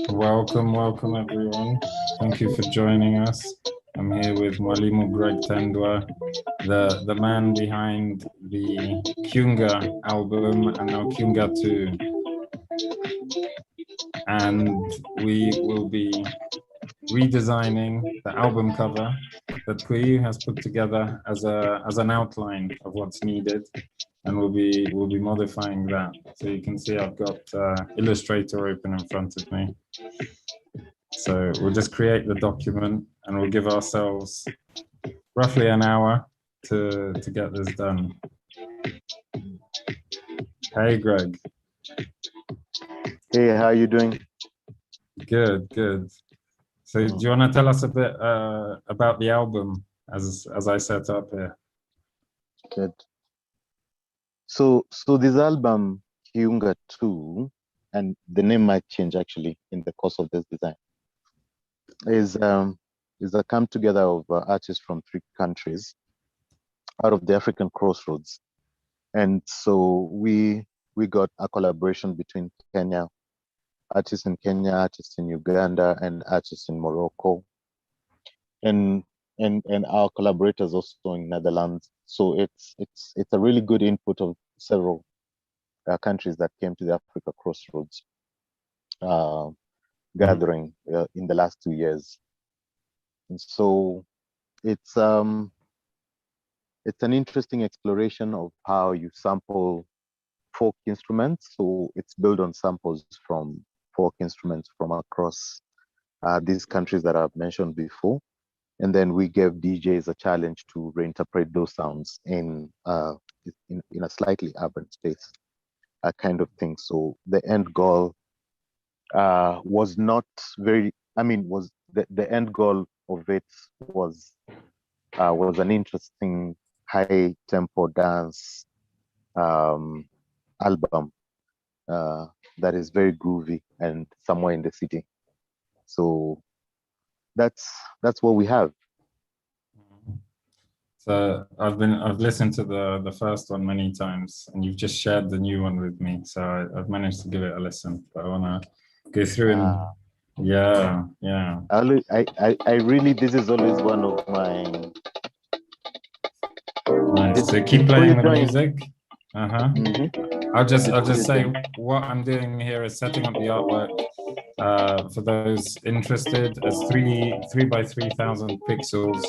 Welcome everyone. Thank you for joining us. I'm here with Mwalimu Gregg Tendwa, the man behind the Kiunga album and now Kiunga 2. And we will be redesigning the album cover that Kuiyu has put together as an outline of what's needed, and we'll be modifying that. So you can see I've got Illustrator open in front of me. So we'll just create the document and we'll give ourselves roughly an hour to get this done. Hey, Greg. Hey, how are you doing? Good. So do you want to tell us a bit about the album as I set up here? Good. So this album, Kiunga 2, and the name might change actually in the course of this design, is a come together of artists from 3 countries out of the African crossroads. And so we got a collaboration between Kenya, artists in Kenya, artists in Uganda, and artists in Morocco, and our collaborators also in Netherlands. So it's a really good input of several countries that came to the Africa Crossroads gathering in the last 2 years. And so it's an interesting exploration of how you sample folk instruments. So it's built on samples from folk instruments from across these countries that I've mentioned before. And then we gave DJs a challenge to reinterpret those sounds in a slightly urban space, kind of thing. So the end goal was not very, was the end goal of it was an interesting high tempo dance album that is very groovy and somewhere in the city. So that's what we have. So I've listened to the first one many times, and you've just shared the new one with me. So I've managed to give it a listen, but I want to go through and yeah. I really, this is always one of my. Nice. So keep playing the music. I'll just say what I'm doing here is setting up the artwork for those interested as 3 by 3,000 pixels.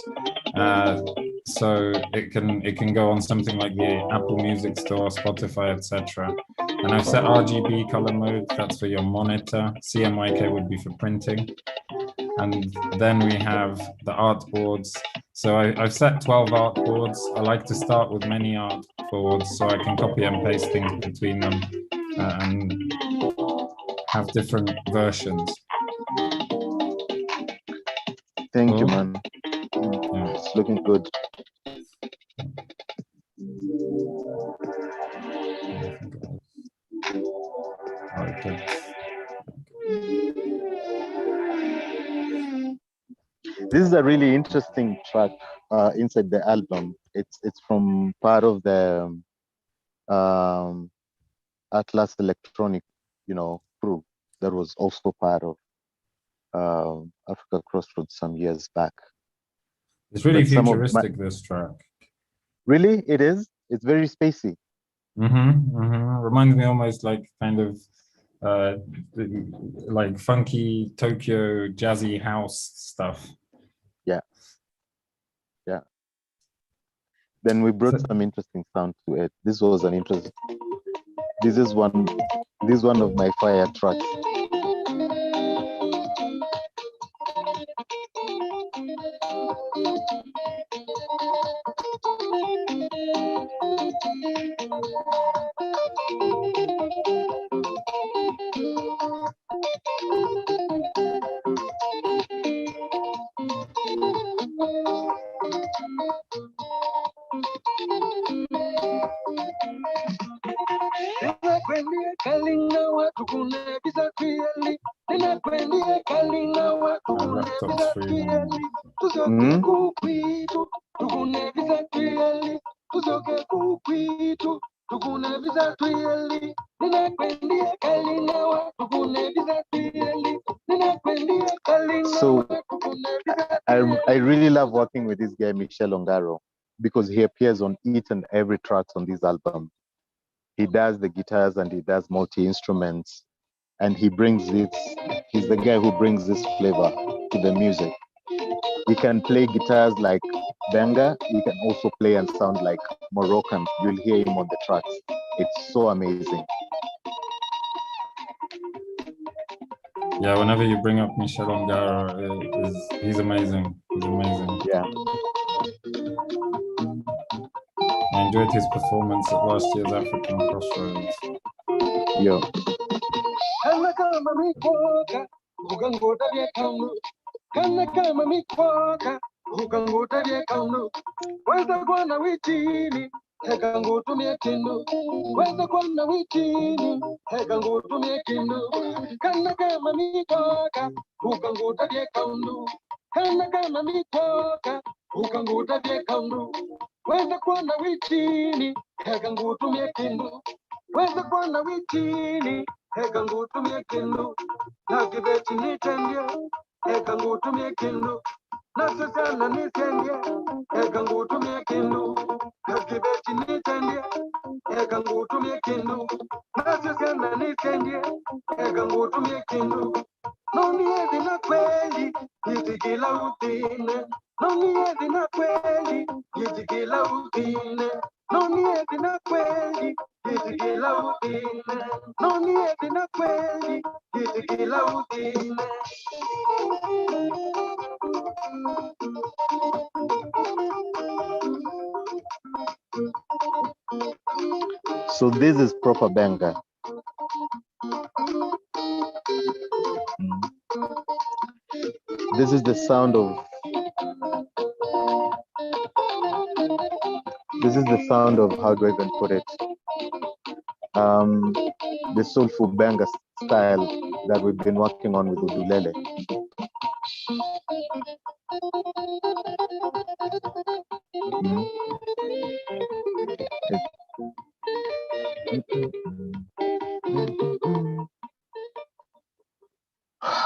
So it can go on something like the Apple Music Store, Spotify, etc. And I've set RGB color mode, that's for your monitor. CMYK would be for printing. And then we have the artboards. So I've set 12 artboards. I like to start with many artboards so I can copy and paste things between them and have different versions. Thank you, man. Yeah. It's looking good. This is a really interesting track inside the album. It's from part of the Atlas Electronic, crew that was also part of Africa Crossroads some years back. It's really futuristic, this track. Really? It is? It's very spacey. Reminds me almost like kind of like funky Tokyo jazzy house stuff. Yeah. Then we brought some interesting sound to it. This was an interesting. This is one of my fire tracks. So I really love working with this guy, Michel Ongaro, because he appears on each and every track on this album. He does the guitars and he does multi-instruments, and he's the guy who brings this flavor to the music. He can play guitars like Benga, he can also play and sound like Moroccan. You'll hear him on the tracks. It's so amazing. Yeah, whenever you bring up Michel Ongaro, he's amazing. He's amazing. Yeah. I enjoyed his performance at last year's African Crossroads. Yo. So this is proper Benga. This is the sound of how do I even put it? The soulful Benga style that we've been working on with Udulele.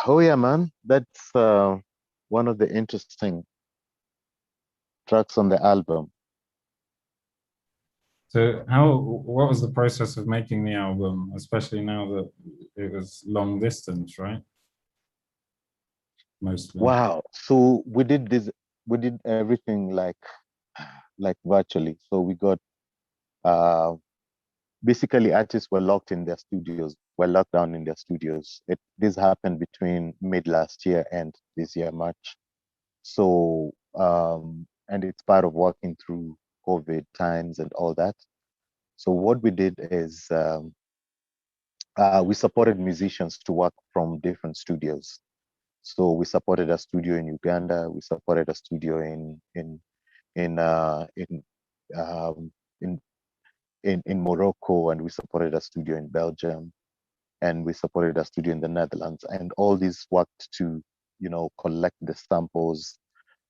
Oh yeah, man, that's one of the interesting tracks on the album. So what was the process of making the album, especially now that it was long distance, right? Mostly. Wow. So we did everything like virtually. So we got basically artists were locked in their studios, were locked down in their studios. This happened between mid last year and this year, March. So and it's part of working through COVID times and all that. So what we did is we supported musicians to work from different studios. So we supported a studio in Uganda. We supported a studio in Morocco, and we supported a studio in Belgium, and we supported a studio in the Netherlands. And all these worked to, collect the samples,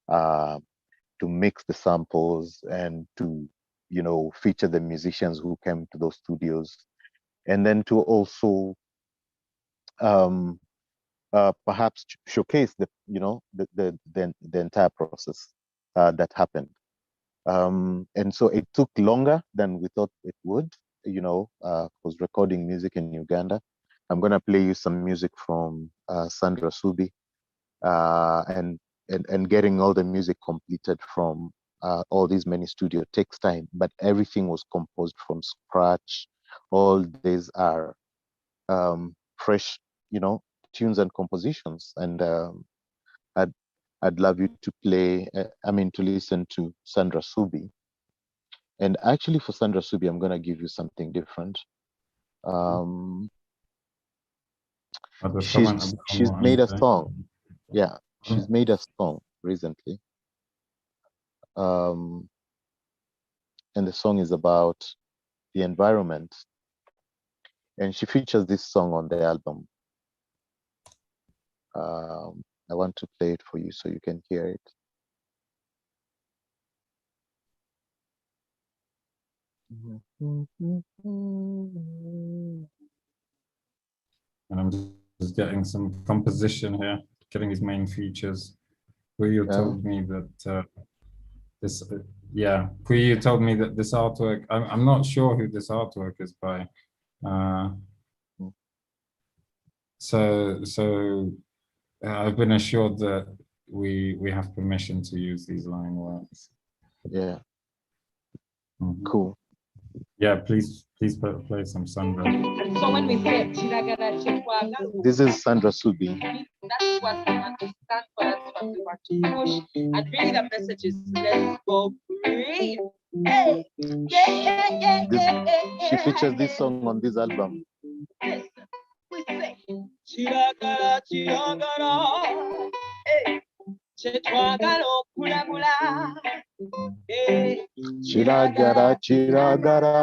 to mix the samples, and to, feature the musicians who came to those studios, and then to also perhaps showcase the entire process that happened. And so it took longer than we thought it would, was recording music in Uganda. I'm going to play you some music from Sandra Subi, and getting all the music completed from all these many studio takes time, but everything was composed from scratch. All these are fresh, tunes and compositions. And I'd love you to to listen to Sandra Subi. And actually for Sandra Subi, I'm going to give you something different. She's made a song. Yeah, she's made a song recently. And the song is about the environment. And she features this song on the album. I want to play it for you so you can hear it. And I'm just getting some composition here, getting his main features. Kuiyu told me that Kuiyu told me that this artwork, I'm not sure who this artwork is by. So I've been assured that we have permission to use these line works. Yeah. Cool. Yeah, please play some Sandra. So when we say This is Sandra Subi. That's what we understand, but that's what we want to push. And really the message is let's go free. Hey, She features this song on this album. Listen, we say Chiragara, Chiragara. Hey, Chetwagalo, Kula Kula. Hey, Chiragara, Chiragara.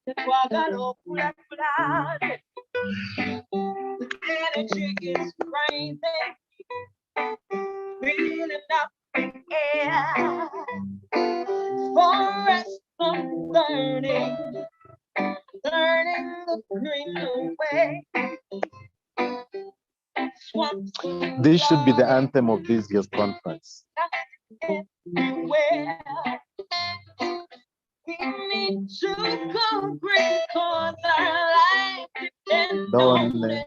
Chetwagalo, Kula Kula. The energy is crazy, feeling up in air. Forest I'm burning the green away. Swamps This should be the anthem of this year's conference. everywhere. We need to go green cause our life depends on it.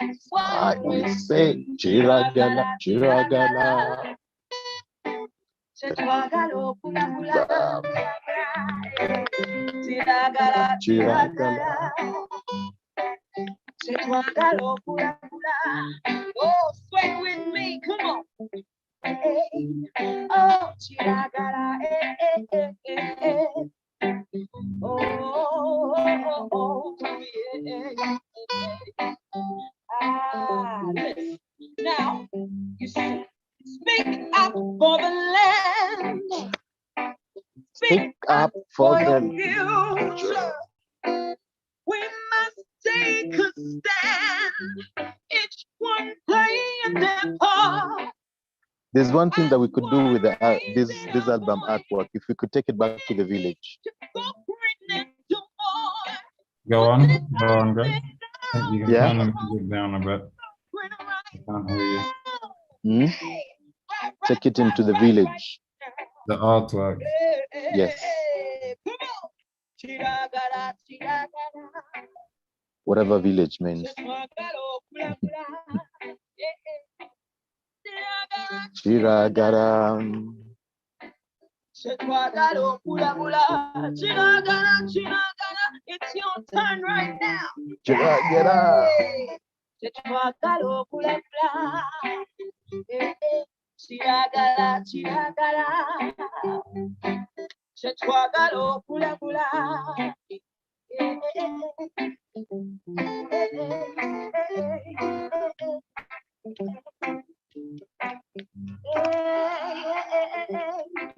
That's why we say Chiragala, Chiragala. Chetwagalo, Kula Kula. Chiragala, Chiragala. Chetwagalo, Kula Kula. Oh, sweat with me, come on. Hey. Oh, Chiragala, Oh, yeah. Listen. Now, you see, speak up for the land. Speak up for the the future. We must take a stand. Each one playing their part. There's one thing that we could do with this album artwork, if we could take it back to the village. Go on, Greg. You can turn the music down a bit. I can't hear you. Take it into the village. The artwork. Yes. Whatever village means. Chiragara. It's your turn right now. Chiragara. Chiragala, Chiragala. Chetwagalo, Kula Kula.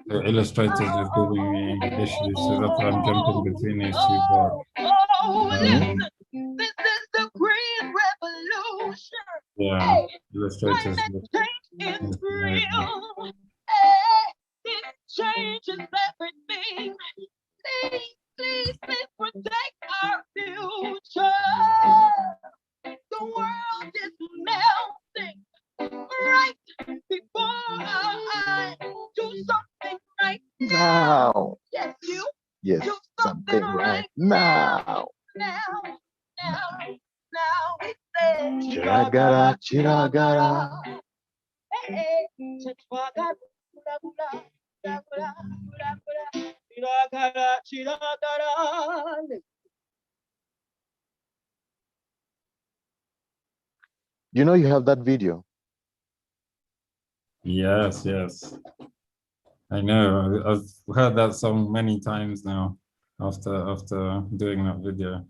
The illustrator's just giving me issues, so that's why I'm jumping between these two parts. Listen, this is the Green Revolution. Yeah, illustrators. It's real. It changes everything. Please protect our future. The world is melting right before our eyes. Do something right now. Yes, you. Yes, do something right now. Now. We say Chiragara, Chiragara. Hey, You know you have that video. Yes. I know. I've heard that song many times now after doing that video.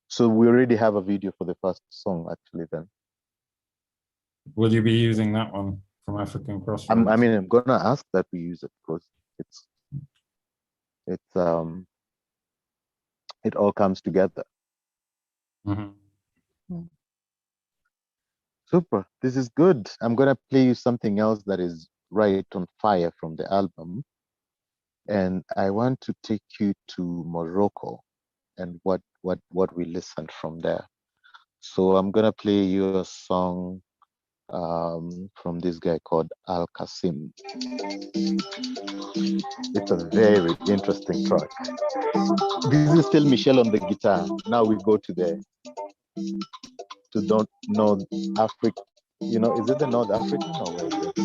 So we already have a video for the first song, actually. Then will you be using that one from African Crossroads? I'm gonna ask that we use it because it all comes together. Super. This is good. I'm gonna play you something else that is right on fire from the album, and I want to take you to Morocco and what we listened from there. So I'm gonna play you a song from this guy called Al Qasim. It's a very interesting track. This is still Michelle on the guitar. Now we go to North Africa. You know, is it the North African or where is it?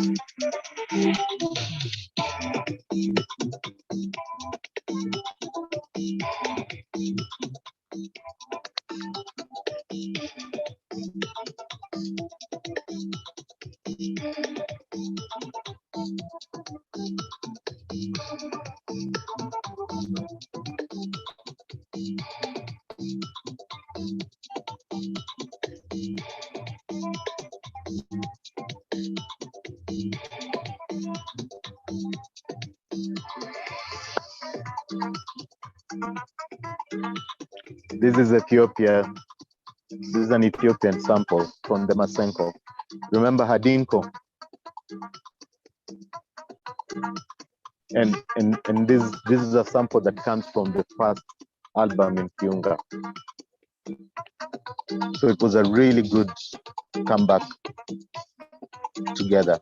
This is Ethiopia. This is an Ethiopian sample from the Masenko. Remember Hadinko? And this is a sample that comes from the first album in Kiunga. So it was a really good comeback together.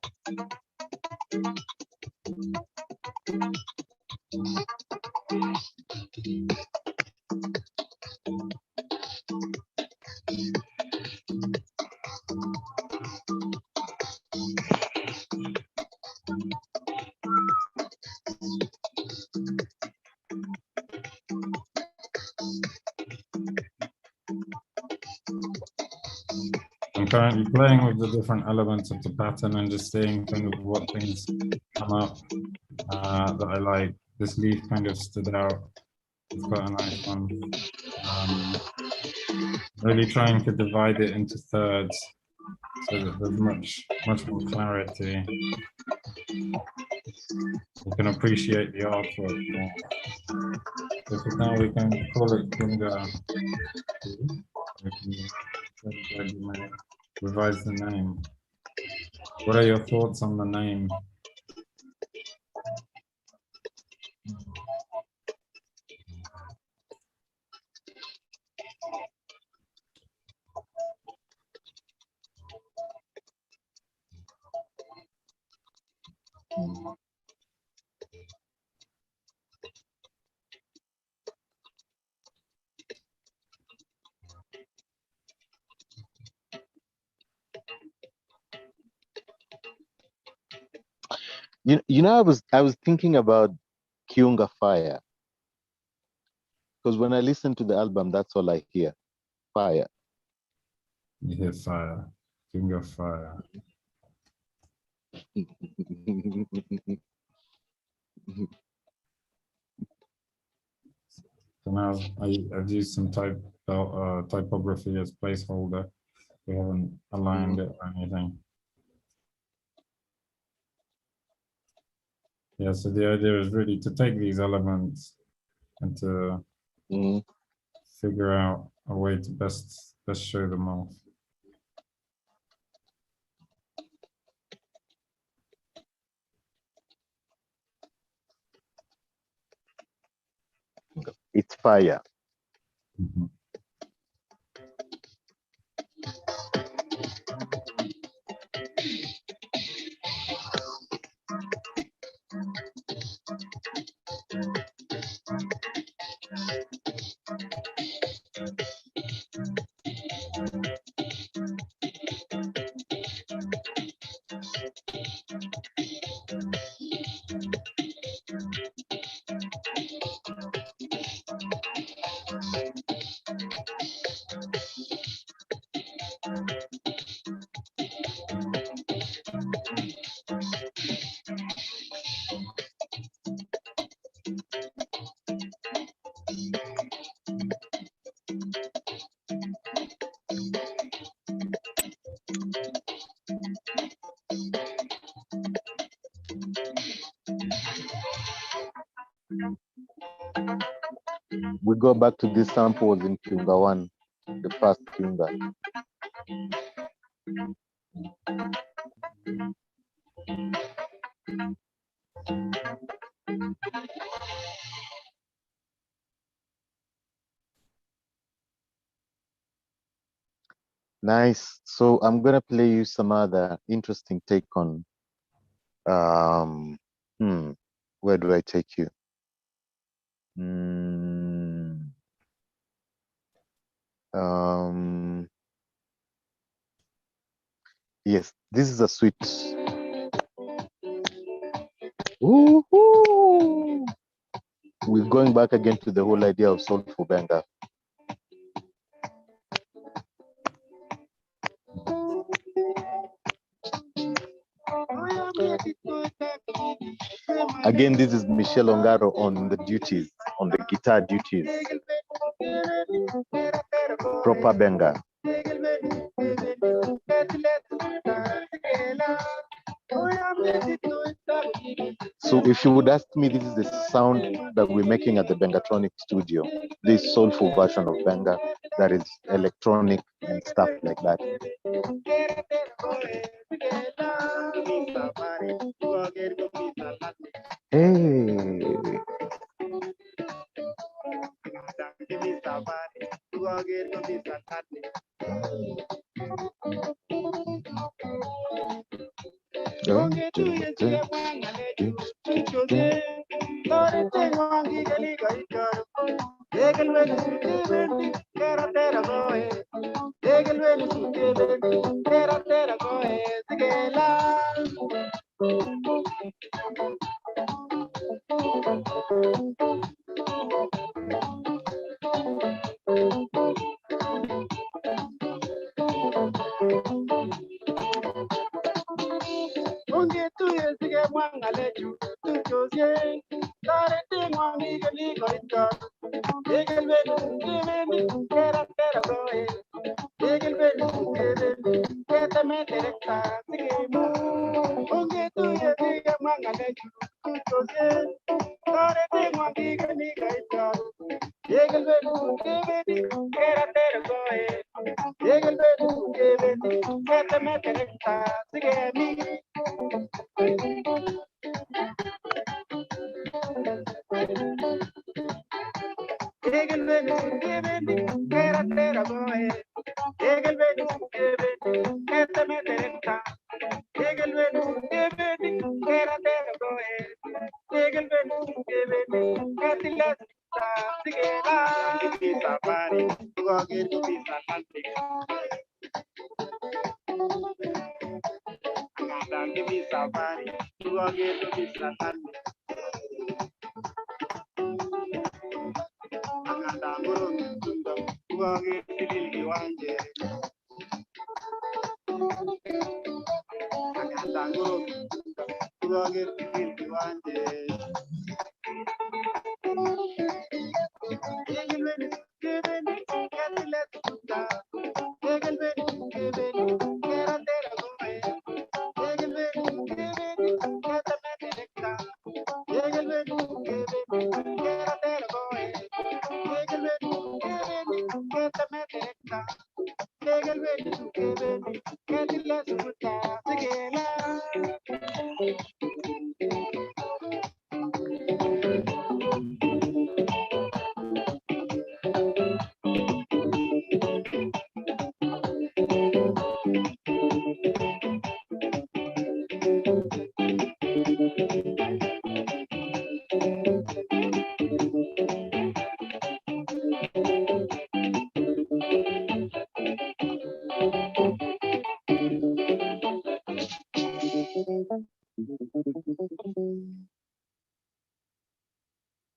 I'm currently playing with the different elements of the pattern and just seeing kind of what things come up that I like. This leaf kind of stood out. It's quite a nice one. Really trying to divide it into thirds so that there's much more clarity. You can appreciate the artwork more. So for now we can call it Kiunga. You may revise the name. What are your thoughts on the name? You know, I was thinking about Kiunga Fire, because when I listen to the album, that's all I hear, fire. You hear fire, Kiunga Fire. So now I've used some typography as placeholder. We haven't aligned it or anything. Yeah, so the idea is really to take these elements and to figure out a way to best show them off. It's fire. Mm-hmm. We go back to this samples in Kiunga 1, the first Kiunga. Nice. So I'm gonna play you some other interesting take on where do I take you? Yes, this is a sweet. Woohoo! We're going back again to the whole idea of soulful benga. Again, this is Michelle Ongaro on the duties, on the guitar duties. Proper benga. So if you would ask me, this is the sound that we're making at the Bengatronics studio. This soulful version of benga that is electronic and stuff like that. Hey.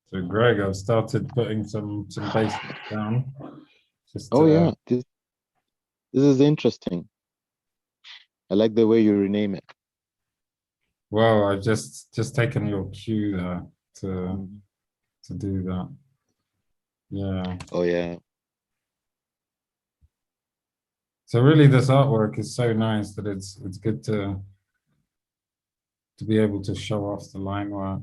So Greg, I've started putting some basics down. Just yeah, this is interesting. I like the way you rename it. Well, I've just taken your cue there to do that. Yeah. Oh yeah. So really, this artwork is so nice that it's good to be able to show off the line work.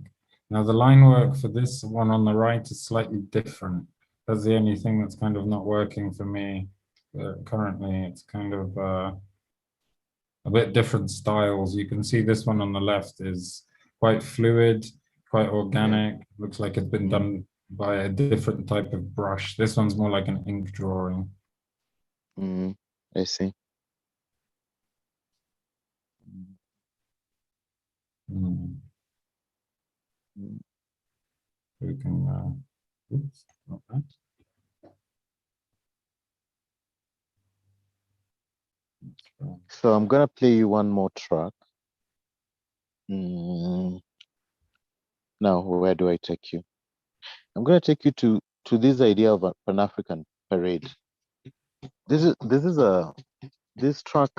Now the line work for this one on the right is slightly different. That's the only thing that's kind of not working for me currently. It's kind of a bit different styles. You can see this one on the left is quite fluid, quite organic. Looks like it's been done by a different type of brush. This one's more like an ink drawing. I see. Mm. We can, oops, not that. So I'm gonna play you one more track. Now, where do I take you? I'm gonna take you to this idea of a Pan-African parade. This track.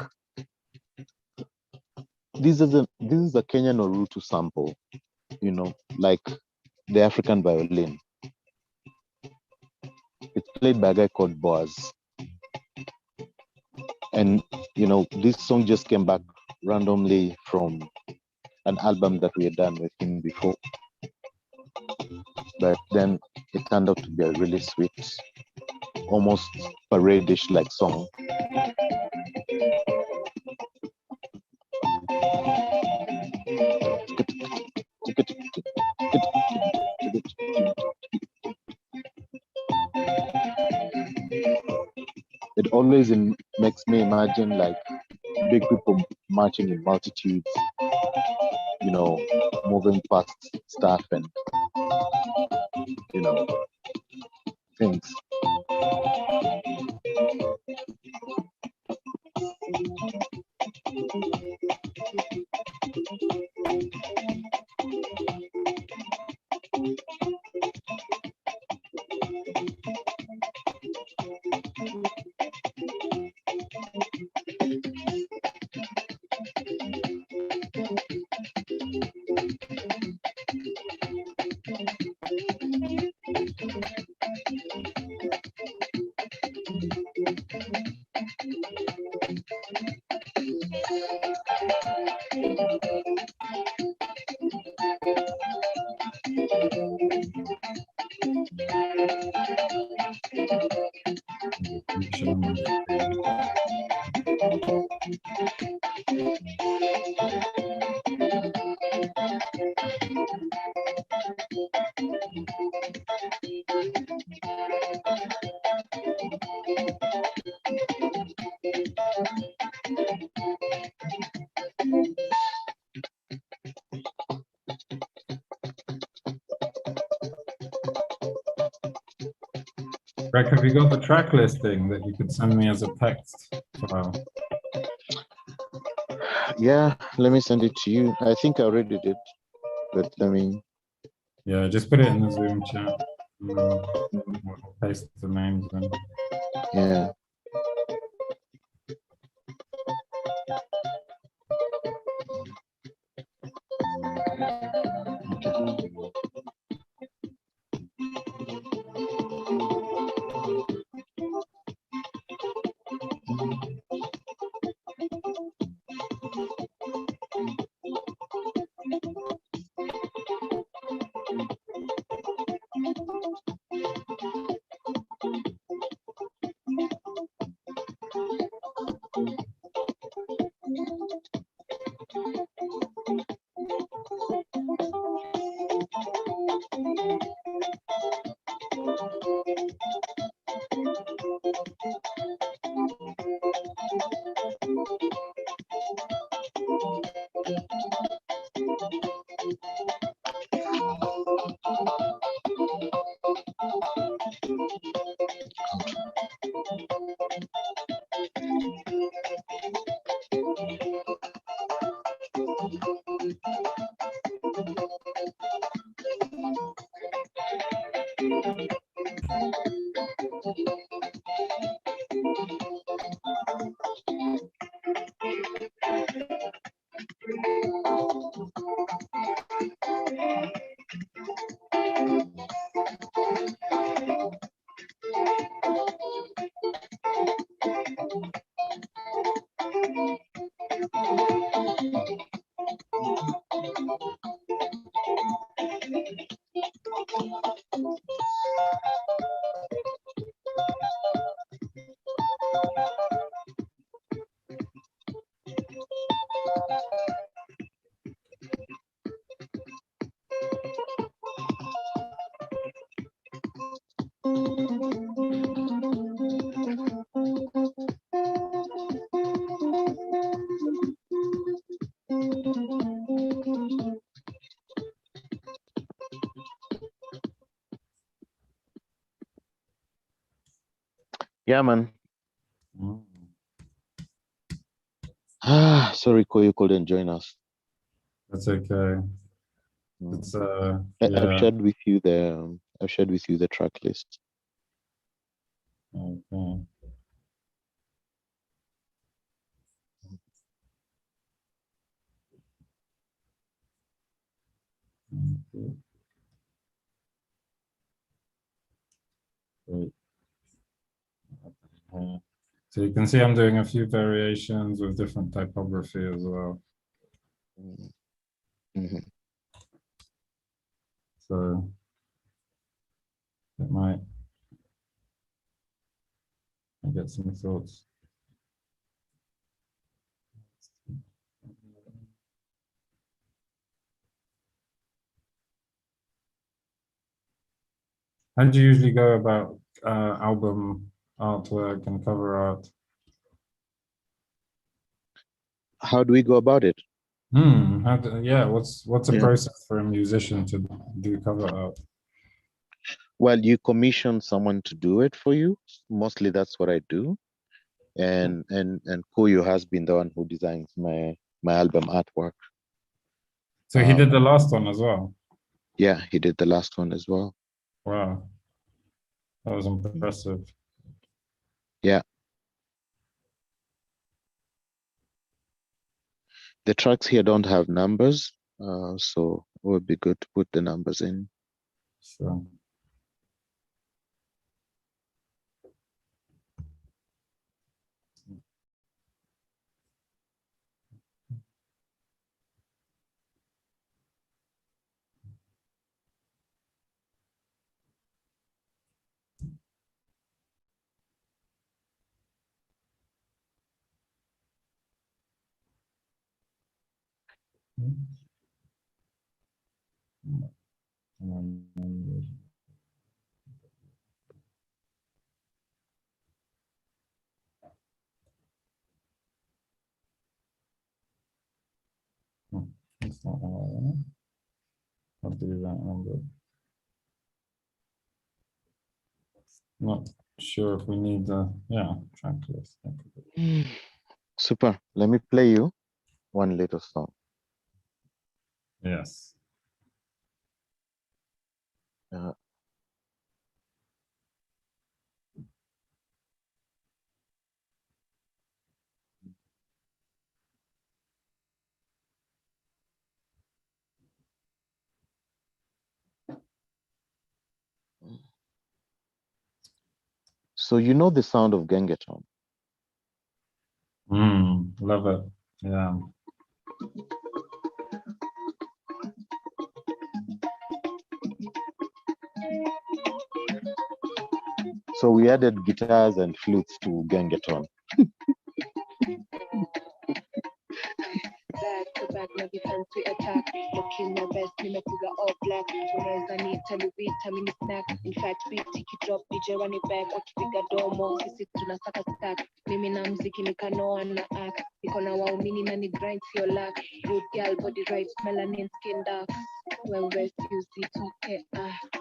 This is a Kenyan Orutu sample, you know, like the African violin. It's played by a guy called Boaz. And, you know, this song just came back randomly from an album that we had done with him before. But then it turned out to be a really sweet, almost parade-ish like song. It always makes me imagine like big people marching in multitudes, you know, moving past stuff and, you know, things. Greg, have you got the track listing that you could send me as a text file? Yeah, let me send it to you. I think I already did, but let me. Yeah, just put it in the Zoom chat. We'll paste the names in. Yeah. Yeah, man. Mm. Sorry, Kuiyu couldn't join us. That's okay. It's yeah. I've shared with you the track list. Okay. Great. So you can see I'm doing a few variations with different typography as well. Mm-hmm. So it might get some thoughts. How do you usually go about album artwork and cover art? How do we go about it? Yeah, what's a process for a musician to do cover art? Well, you commission someone to do it for you. Mostly that's what I do. And Kuiyu has been the one who designs my album artwork. So he did the last one as well? Yeah, he did the last one as well. Wow. That was impressive. Yeah. The tracks here don't have numbers, so it would be good to put the numbers in. Sure. That's not how I want it. I'll do that one. Not sure if we need the track list. Super. Let me play you one little song. Yes. So you know the sound of Gengeton? Love it. Yeah. So we added guitars and flutes to Gengeton. Back to back na defense we attack, looking your best nimepiga all black, unaweza niita Luvita mini snack, in fact beat ikidrop DJ run it back, wakipiga domo sisi tunasaka stack, mimi na mziki nikanoa na act, niko na waumini na ni grind your luck, good girl body right melanin skin dark, wewe usitoke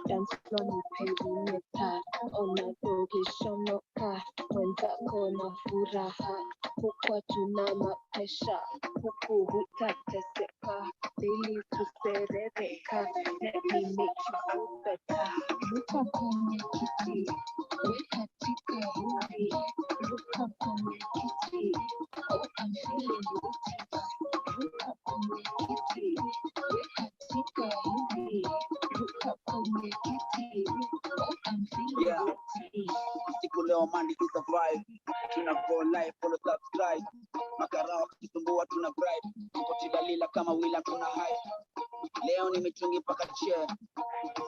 dance floor ni pavimeta, ona dogishonoka, wenzako na furaha, huko tuna mapesha, huku hutateseka, daily kuserereka, let me make you feel better. Ruka kwenye kiti, weka tika hivi, ruka kwenye kiti, oh I'm feeling it. Ruka kwenye kiti, weka tika hivi, ruka kwenye kiti, oh I'm feeling it. Siku leo Monday to survive, tuna go live, follow subscribe, makarao kitumbua tuna bribe, koti dalila kama wila tuna hype, leo nimetungi paka chair,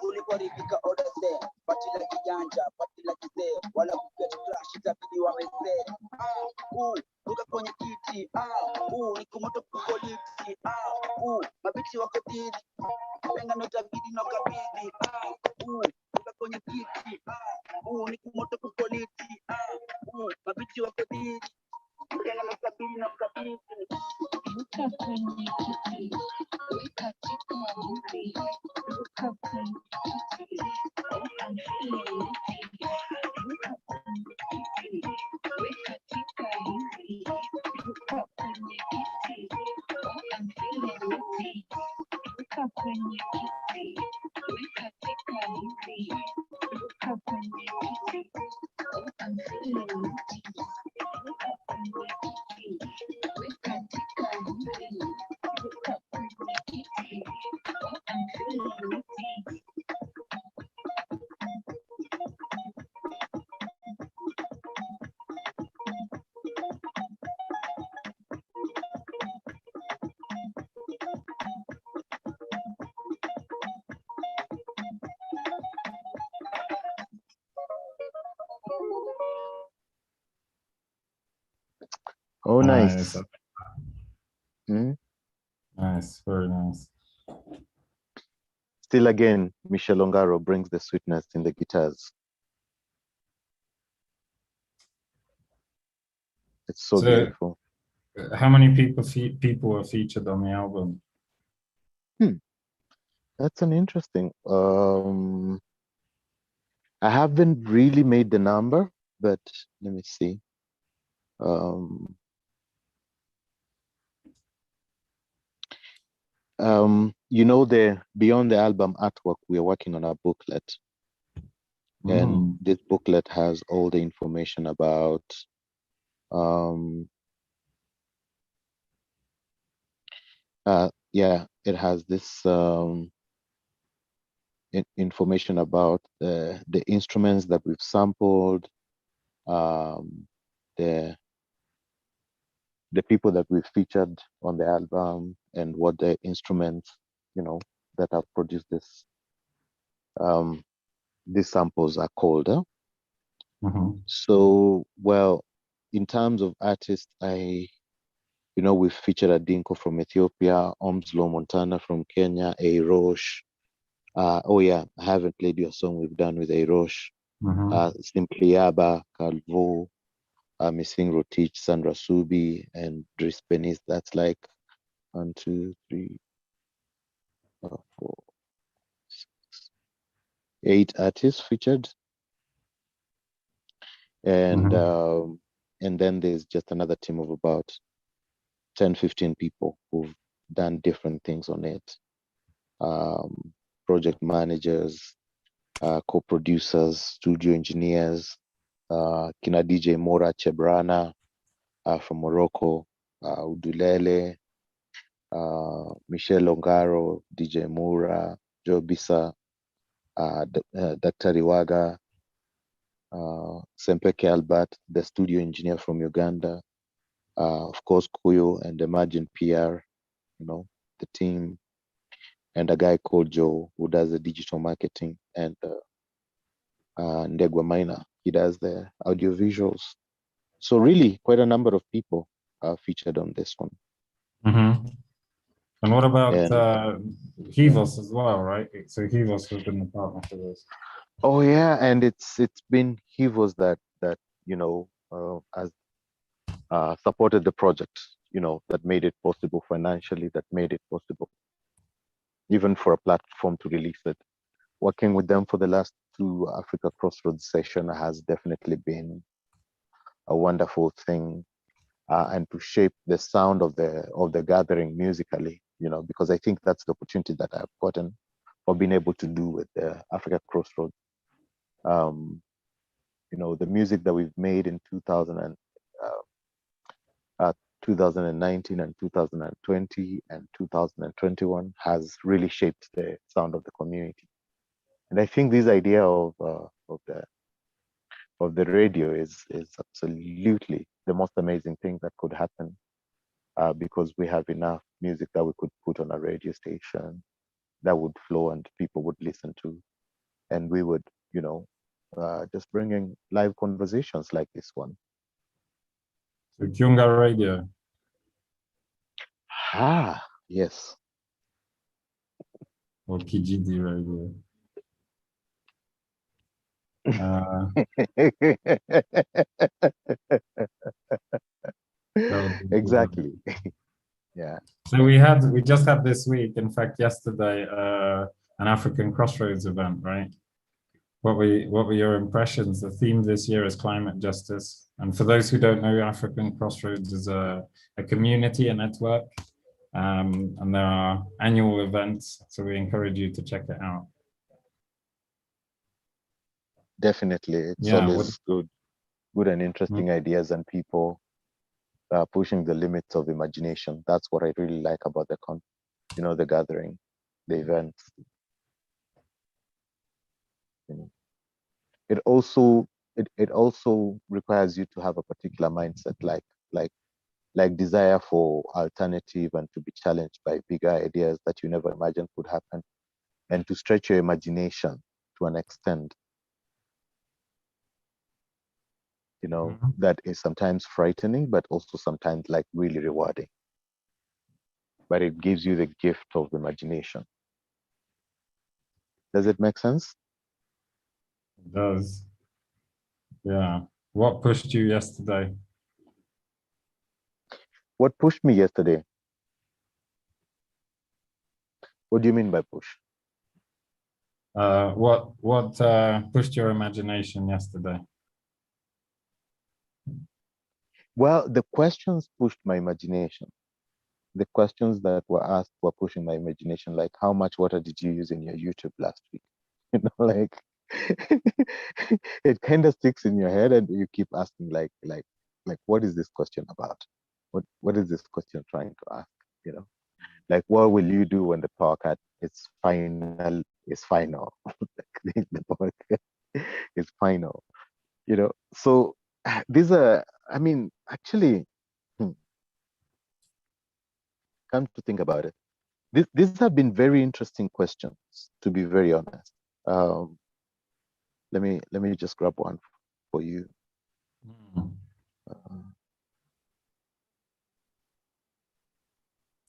uliporidhika order there, pati la kijanja, pati la kizee, wala kuget crash itabidi wamezee, ruka kwenye kiti, nikumoto kupoliti, mabiti wako didi, penga notabidi no kabidi, ruka kwenye kiti, nikumoto kupoliti, mabiti wako didi, penga notabidi no kabidi. Ruka kwenye kiti, weka tika hivi, ruka kwenye kiti, oh I'm feeling it. Ruka kwenye kiti, Oh, nice. Nice, very nice. Still again, Michelle Ongaro brings the sweetness in the guitars. It's so beautiful. How many people were featured on the album? That's an interesting. I haven't really made the number, but let me see. You know, beyond the album artwork, we are working on a booklet. And this booklet has all the information about it has this information about the instruments that we've sampled, the people that we've featured on the album, and what the instruments, you know, that have produced this these samples are called. So, well, in terms of artists, we've featured Adinko from Ethiopia, Omslo Montana from Kenya, A. Roche. Oh yeah, I haven't played your song we've done with A. Roche. Simply Yaba, Calvo, Missing Rotich, Sandra Subi, and Driss Benis. That's like 1, 2, 3, 4, 6, 8 artists featured. And then there's just another team of about 10, 15 people who've done different things on it. Project managers, co-producers, studio engineers, Kina DJ Mora Chebrana from Morocco, Udulele, Michelle Ongaro, DJ Mura, Joe Bisa, Dr. Iwaga, Sempeke Albert, the studio engineer from Uganda, of course Kuiyu and Emergent PR, the team, and a guy called Joe who does the digital marketing, and Ndegwa Maina, he does the audio visuals. So really quite a number of people are featured on this one. And what about Hivos as well, right? So Hivos has been the partner for this. Oh yeah, and it's been Hivos that has supported the project, that made it possible financially, that made it possible even for a platform to release it. Working with them for the last 2 Africa Crossroads session has definitely been a wonderful thing, and to shape the sound of the gathering musically, because I think that's the opportunity that I've gotten for being able to do with the Africa Crossroads. The music that we've made in 2019 and 2020 and 2021 has really shaped the sound of the community. And I think this idea of the radio is absolutely the most amazing thing that could happen, because we have enough music that we could put on a radio station that would flow and people would listen to, and we would just bringing live conversations like this one. So Kiunga Radio. Yes. Or Kijidi Radio. Exactly. Yeah. So we just had this week, in fact, yesterday, an African Crossroads event, right? What were your impressions? The theme this year is climate justice. And for those who don't know, African Crossroads is a community, a network, and there are annual events. So we encourage you to check it out. Definitely. It's always good and interesting ideas, and people pushing the limits of imagination. That's what I really like about the gathering, the events. It also requires you to have a particular mindset, like desire for alternative and to be challenged by bigger ideas that you never imagined could happen, and to stretch your imagination to an extent. you know, that is sometimes frightening, but also sometimes like really rewarding. But it gives you the gift of imagination. Does it make sense? It does. Yeah. What pushed you yesterday? What pushed me yesterday? What do you mean by push? What pushed your imagination yesterday? Well, the questions pushed my imagination. The questions that were asked were pushing my imagination, like how much water did you use in your YouTube last week? You know, like it kind of sticks in your head, and you keep asking, like, what is this question about? What is this question trying to ask? You know, like, what will you do when the power cut is final? The power cut is final. You know, so these are, I mean, actually, come to think about it, these have been very interesting questions, to be very honest. Let me just grab one for you.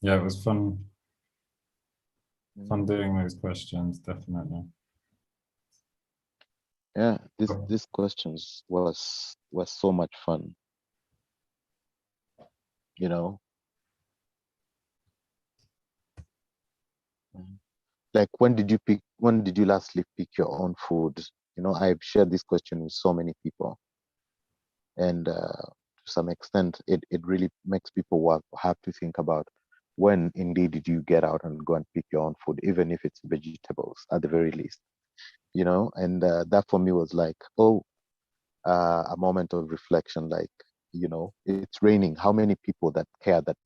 Yeah, it was fun doing those questions, definitely. Yeah, these questions was so much fun. You know, like when did you lastly pick your own food? You know, I've shared this question with so many people, and to some extent, it really makes people have to think about when indeed did you get out and go and pick your own food, even if it's vegetables at the very least. You know, and that for me was like, a moment of reflection. Like, you know, it's raining. How many people that care that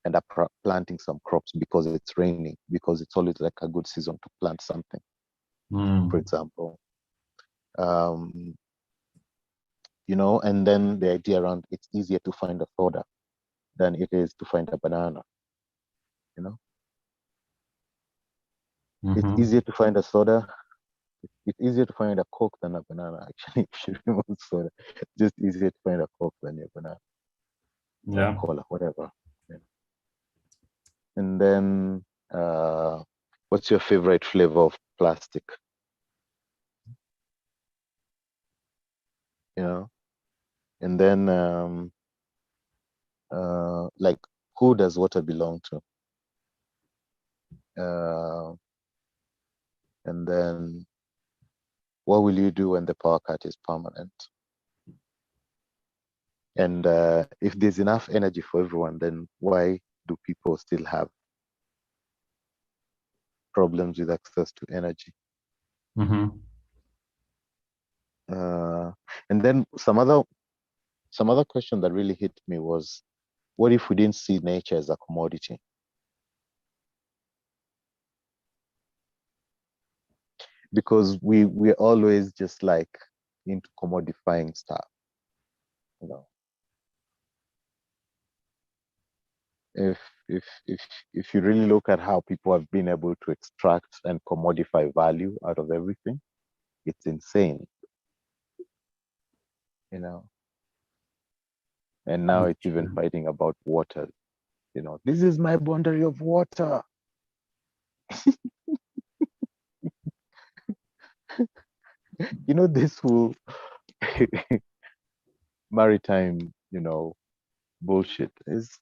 end up planting some crops because it's raining, because it's always like a good season to plant something, for example. You know, and then the idea around it's easier to find a soda than it is to find a banana. You know, it's easier to find a soda. It's easier to find a Coke than a banana, actually. If you remove soda, just easier to find a Coke than a banana. Yeah. Or cola, whatever. Yeah. And then, what's your favorite flavor of plastic? You know, and then, like, who does water belong to? And then, what will you do when the power cut is permanent? And if there's enough energy for everyone, then why do people still have problems with access to energy? And then some other question that really hit me was, what if we didn't see nature as a commodity? Because we're always just like into commodifying stuff, you know. If you really look at how people have been able to extract and commodify value out of everything, it's insane, you know. And now it's even fighting about water, you know. This is my boundary of water. You know, this whole maritime, you know, bullshit it's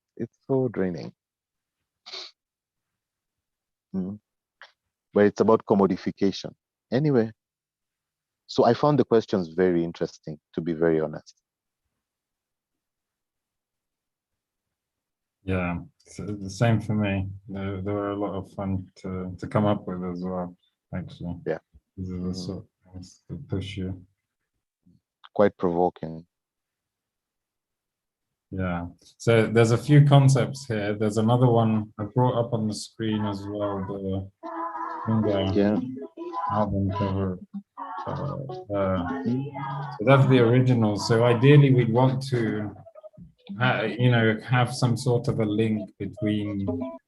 so draining. But it's about commodification. Anyway, so I found the questions very interesting, to be very honest. Yeah, so the same for me. There were a lot of fun to come up with as well, actually. Yeah. These are the sort of things that push you. Quite provoking. Yeah. So there's a few concepts here. There's another one I brought up on the screen as well, the Kiunga album cover. So that's the original. So ideally we'd want to you know, have some sort of a link between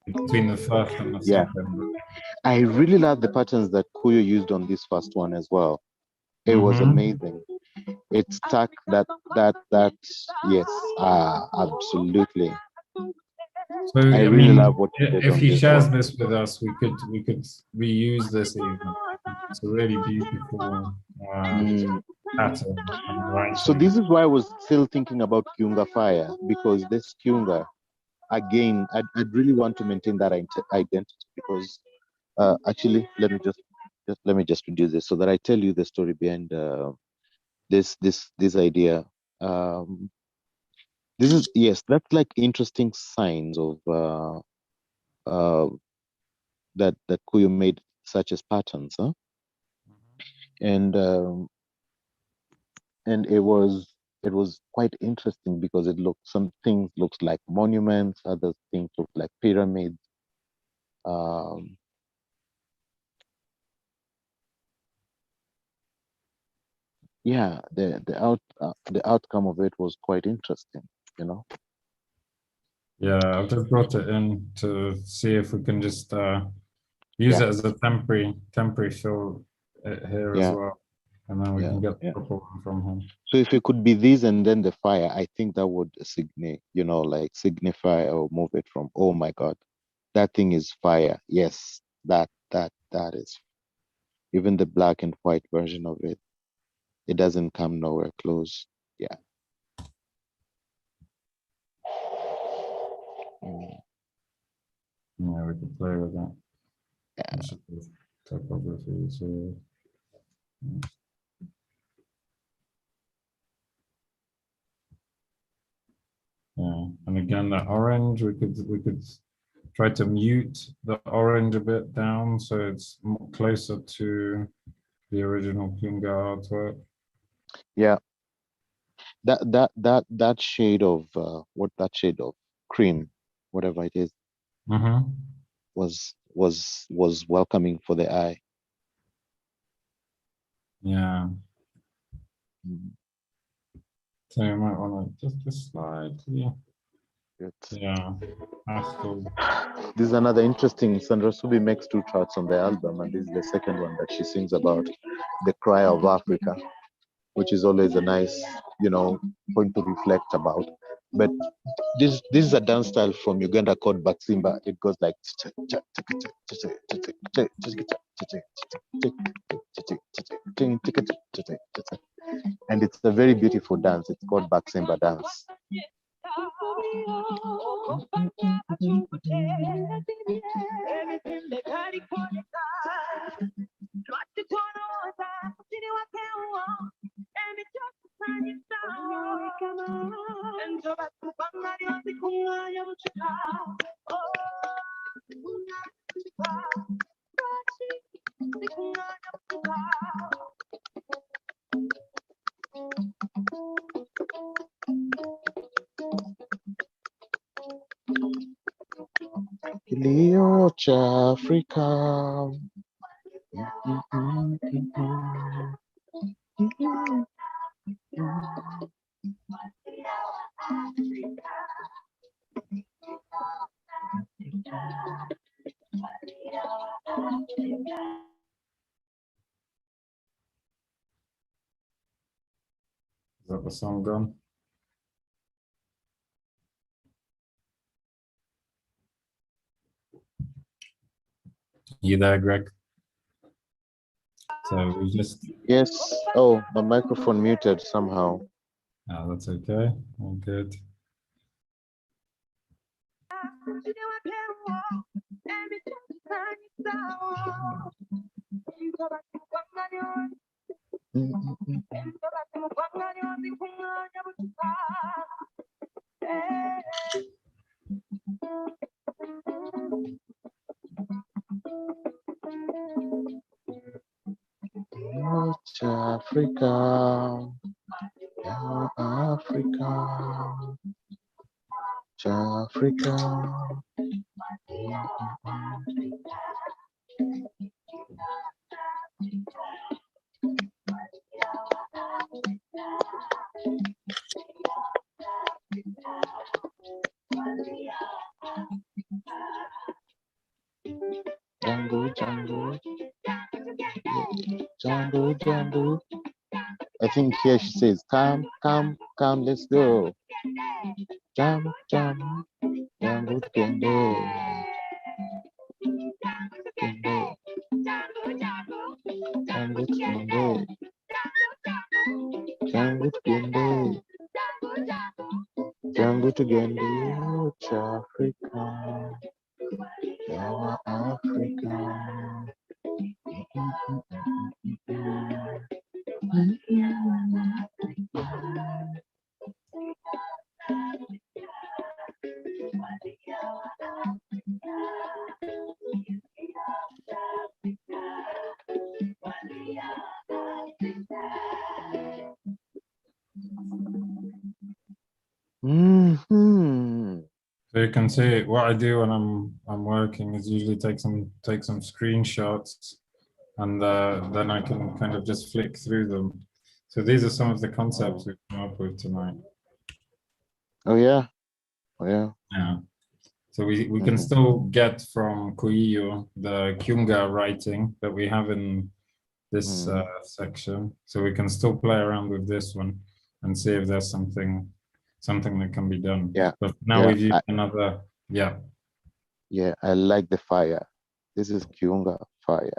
the first and the second. I really love the patterns that Kuiyu used on this first one as well. It was amazing. it's stuck. Yes, absolutely. So I really mean, love what you did if on he this shares one. this with us, we could reuse this even. It's a really beautiful pattern and writing. So this is why I was still thinking about Kiunga fire, because this Kiunga, again, I'd really want to maintain that identity, because actually, let me just reduce this so that I tell you the story behind this idea. This is, yes, that's like interesting signs of that Kuiyu made such as patterns, huh? And it was quite interesting because some things looks like monuments, other things look like pyramids. Yeah, the outcome of it was quite interesting, you know. Yeah, I've just brought it in to see if we can just use it as a temporary fill here as well, and then we can get the proper one from him. So if it could be this and then the fire, I think that would signify or move it from, oh my God, that thing is fire. Yes, that is. Even the black and white version of it, it doesn't come nowhere close. Yeah. Yeah, we could play with that. Typography. So yeah, and again that orange, we could try to mute the orange a bit down so it's closer to the original Kiunga artwork. Yeah. That shade of that shade of cream, whatever it is, was welcoming for the eye. Yeah. So you might want to just slightly. Yeah. This is another interesting. Sandra Subi makes 2 tracks on the album, and this is the second one that she sings about the cry of Africa, which is always a nice, point to reflect about. But this is a dance style from Uganda called Baksimba. It goes like, and it's a very beautiful dance. It's called Baksimba dance. Kilio cha Afrika. Is that the song gone? You there, Greg? So we just... Yes. Oh, my microphone muted somehow. Oh, that's okay. All good. Africa, Africa, Africa. Jungle, jungle, jungle, jungle. I think here she says, come, come, come, let's go. Jam, jam, jam, kende. Kende. Jam, kende. Jam, kende. Jam, kende. Africa. Yawa Africa. Mm-hmm. So you can see what I do when I'm working is usually take some screenshots, and then I can kind of just flick through them. So these are some of the concepts we've come up with tonight. Oh yeah, oh yeah. Yeah. So we can still get from Kuiyu the Kiunga writing that we have in this section. So we can still play around with this one and see if there's something that can be done. Yeah. But now yeah, we've used another. Yeah. Yeah, I like the fire. This is Kiunga fire.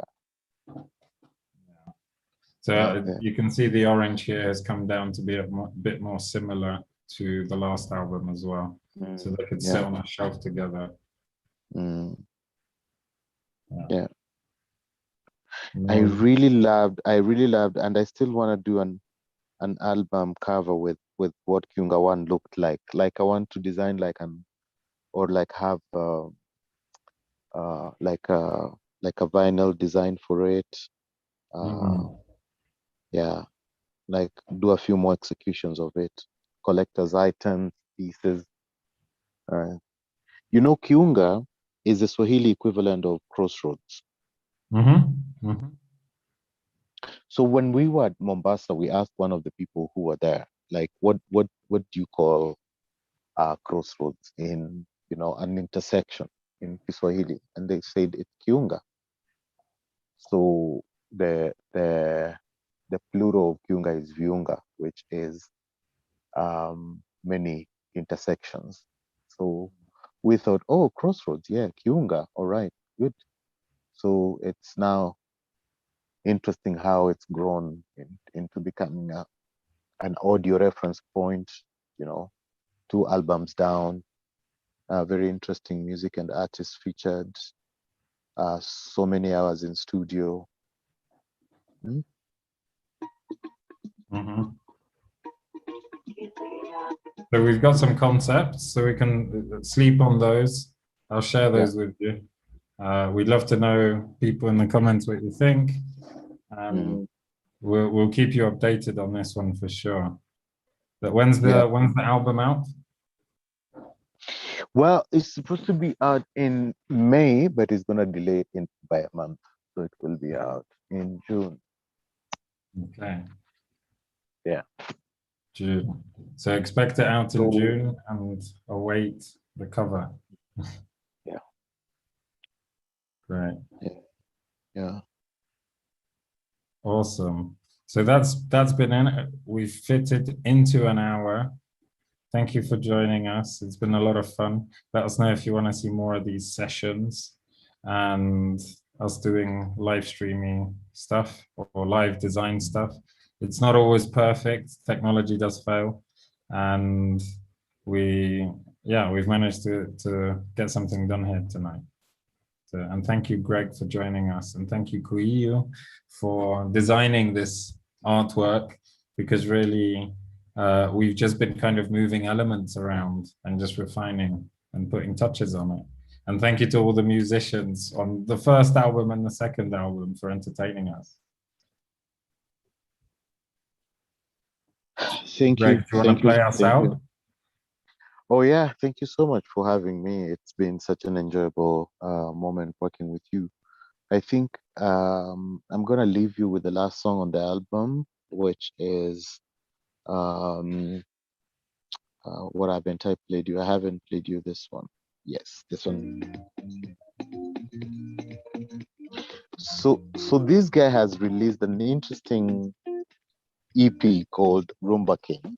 So you can see the orange here has come down to be a bit more similar to the last album as well. So they could sit on a shelf together. Yeah. I really loved, and I still want to do an album cover with what Kiunga 1 looked like. Like I want to design like have like a vinyl design for it. Yeah, like do a few more executions of it, collector's items, pieces. You know, Kiunga is the Swahili equivalent of crossroads. So when we were at Mombasa, we asked one of the people who were there, like, what do you call crossroads in, an intersection in Kiswahili? And they said it's Kiunga. So the plural of Kiunga is viunga, which is many intersections. So we thought, oh, crossroads, yeah, Kiunga, all right, good. So it's now interesting how it's grown into becoming an audio reference point, 2 albums down, very interesting music and artists featured, so many hours in studio. So we've got some concepts, so we can sleep on those. I'll share those with you. We'd love to know, people in the comments, what you think. We'll keep you updated on this one for sure. But when's the album out? Well, it's supposed to be out in May, but it's gonna delay it by a month, so it will be out in June. Okay. Yeah. June. So expect it out in June and await the cover. Yeah. Great. Yeah. Awesome. So that's been in. We've fitted into an hour. Thank you for joining us. It's been a lot of fun. Let us know if you want to see more of these sessions and us doing live streaming stuff or live design stuff. It's not always perfect. Technology does fail. And we've managed to get something done here tonight. And thank you, Gregg, for joining us. And thank you, Kuiyu, for designing this artwork, because really we've just been kind of moving elements around and just refining and putting touches on it. And thank you to all the musicians on the first album and the second album for entertaining us. Thank Gregg, you. do you want to play us out? Oh yeah, thank you so much for having me. It's been such an enjoyable moment working with you. I think I'm gonna leave you with the last song on the album, which is what haven't I played you? I haven't played you this one. Yes, this one. So this guy has released an interesting EP called Roomba King.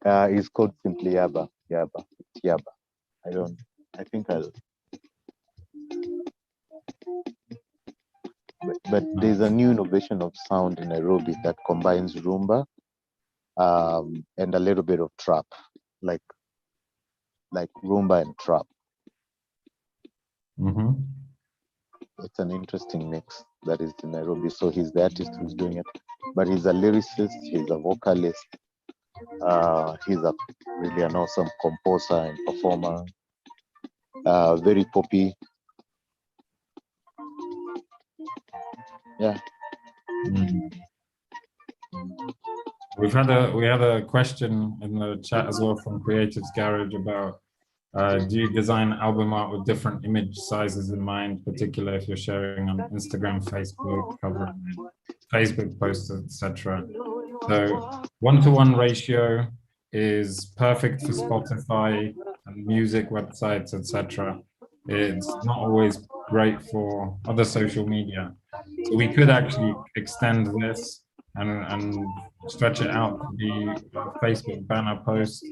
It's called simply Yaba. Yaba. It's Yaba. I think I'll. But there's a new innovation of sound in Nairobi that combines Roomba and a little bit of trap, like Roomba and trap. It's an interesting mix that is in Nairobi. So he's the artist who's doing it, but he's a lyricist, he's a vocalist, he's really an awesome composer and performer, very poppy. Yeah. We had a question in the chat as well from Creatives Garage about do you design album art with different image sizes in mind, particularly if you're sharing on Instagram, Facebook, covering Facebook posts, etc. So 1-to-1 ratio is perfect for Spotify and music websites, etc. It's not always great for other social media. So we could actually extend this and stretch it out to be a Facebook banner post.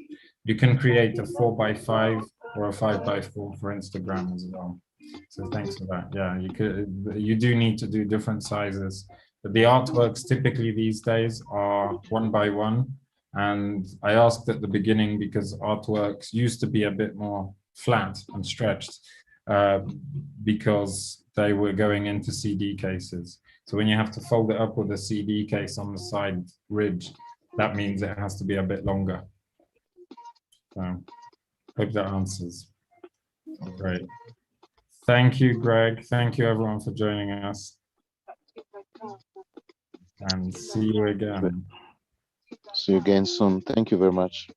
You can create a 4x5 or a 5x4 for Instagram as well. So thanks for that. Yeah, you do need to do different sizes. But the artworks typically these days are 1x1. And I asked at the beginning because artworks used to be a bit more flat and stretched because they were going into CD cases. So when you have to fold it up with a CD case on the side ridge, that means it has to be a bit longer. So hope that answers. Great. Thank you, Greg. Thank you, everyone, for joining us. And see you again. See you again soon. Thank you very much.